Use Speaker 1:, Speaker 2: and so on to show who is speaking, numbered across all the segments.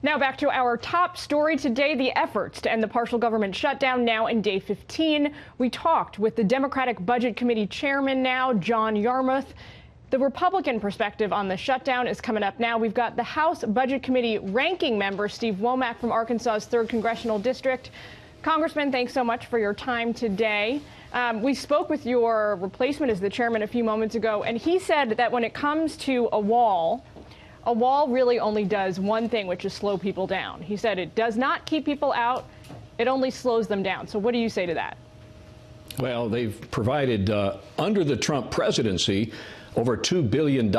Speaker 1: Now back to our top story today, the efforts to end the partial government shutdown now in day 15. We talked with the Democratic Budget Committee chairman now, John Yarmuth. The Republican perspective on the shutdown is coming up now. We've got the House Budget Committee ranking member, Steve Womack from Arkansas's 3rd Congressional District. Congressman, thanks so much for your time today. We spoke with your replacement as the chairman a few moments ago, and he said that when it comes to a wall really only does one thing, which is slow people down. He said it does not keep people out, it only slows them down. So what do you say to that?
Speaker 2: Well, they've provided, under the Trump presidency, over $2 billion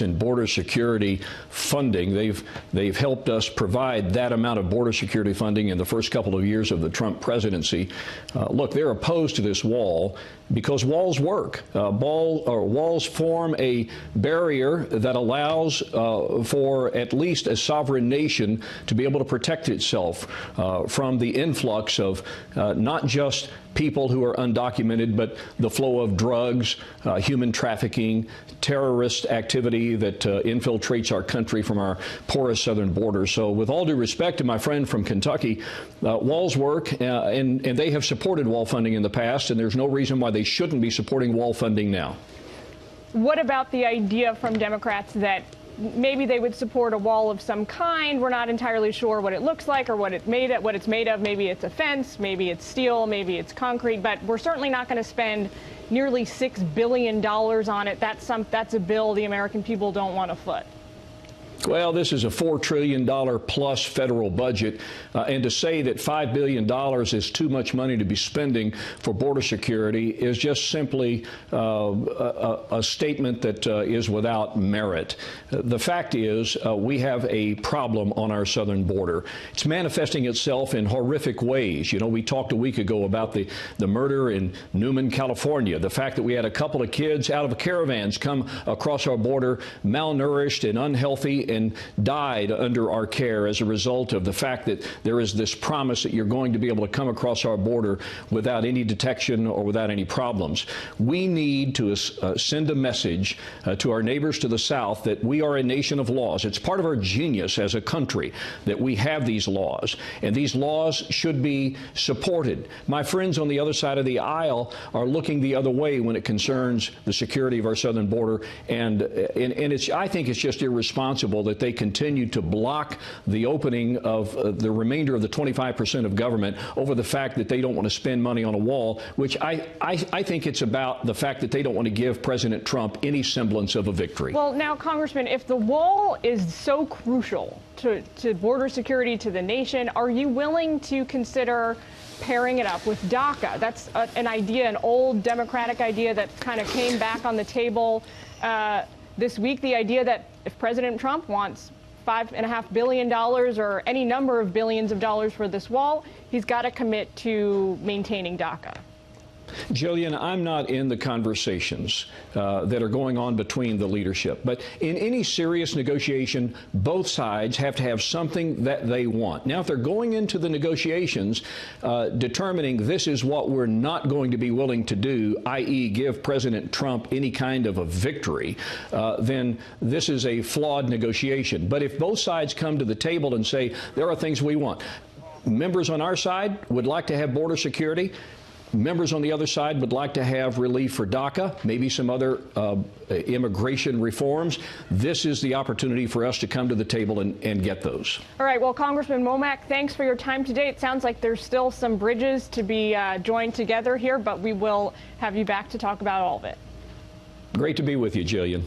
Speaker 2: in border security funding. They've helped us provide that amount of border security funding in the first couple of years of the Trump presidency. Look, they're opposed to this wall because walls work. Walls form a barrier that allows for at least a sovereign nation to be able to protect itself from the influx of not just people who are undocumented, but the flow of drugs, human trafficking, terrorist activity that infiltrates our country from our porous southern border. So with all due respect to my friend from Kentucky, walls work, and they have supported wall funding in the past, and there's no reason why they shouldn't be supporting wall funding now.
Speaker 1: What about the idea from Democrats that maybe they would support a wall of some kind? We're not entirely sure what it looks like or what it's made of. Maybe it's a fence, maybe it's steel, maybe it's concrete, but we're certainly not going to spend nearly $6 billion on it. That's a bill the American people don't want to foot.
Speaker 2: Well, this is a $4 trillion plus federal budget, and to say that $5 billion is too much money to be spending for border security is just simply a statement that is without merit. The fact is we have a problem on our southern border. It's manifesting itself in horrific ways. You know, we talked a week ago about the murder in Newman, California, the fact that we had a couple of kids out of caravans come across our border malnourished and unhealthy and died under our care as a result of the fact that there is this promise that you're going to be able to come across our border without any detection or without any problems. We need to send a message to our neighbors to the south that we are a nation of laws. It's part of our genius as a country that we have these laws, and these laws should be supported. My friends on the other side of the aisle are looking the other way when it concerns the security of our southern border, and I think it's just irresponsible that they continue to block the opening of the remainder of the 25% of government over the fact that they don't want to spend money on a wall, which I think it's about the fact that they don't want to give President Trump any semblance of a victory.
Speaker 1: Well, now, Congressman, if the wall is so crucial to border security, to the nation, are you willing to consider pairing it up with DACA? That's an idea, an old Democratic idea that kind of came back on the table this week, the idea that if President Trump wants $5.5 billion or any number of billions of dollars for this wall, he's got to commit to maintaining DACA.
Speaker 2: Jillian, I'm not in the conversations that are going on between the leadership. But in any serious negotiation, both sides have to have something that they want. Now, if they're going into the negotiations determining this is what we're not going to be willing to do, i.e. give President Trump any kind of a victory, then this is a flawed negotiation. But if both sides come to the table and say there are things we want, members on our side would like to have border security. Members on the other side would like to have relief for DACA, maybe some other immigration reforms. This is the opportunity for us to come to the table and get those. All
Speaker 1: right. Well, Congressman Womack, thanks for your time today. It sounds like there's still some bridges to be joined together here, but we will have you back to talk about all of it.
Speaker 2: Great to be with you, Jillian.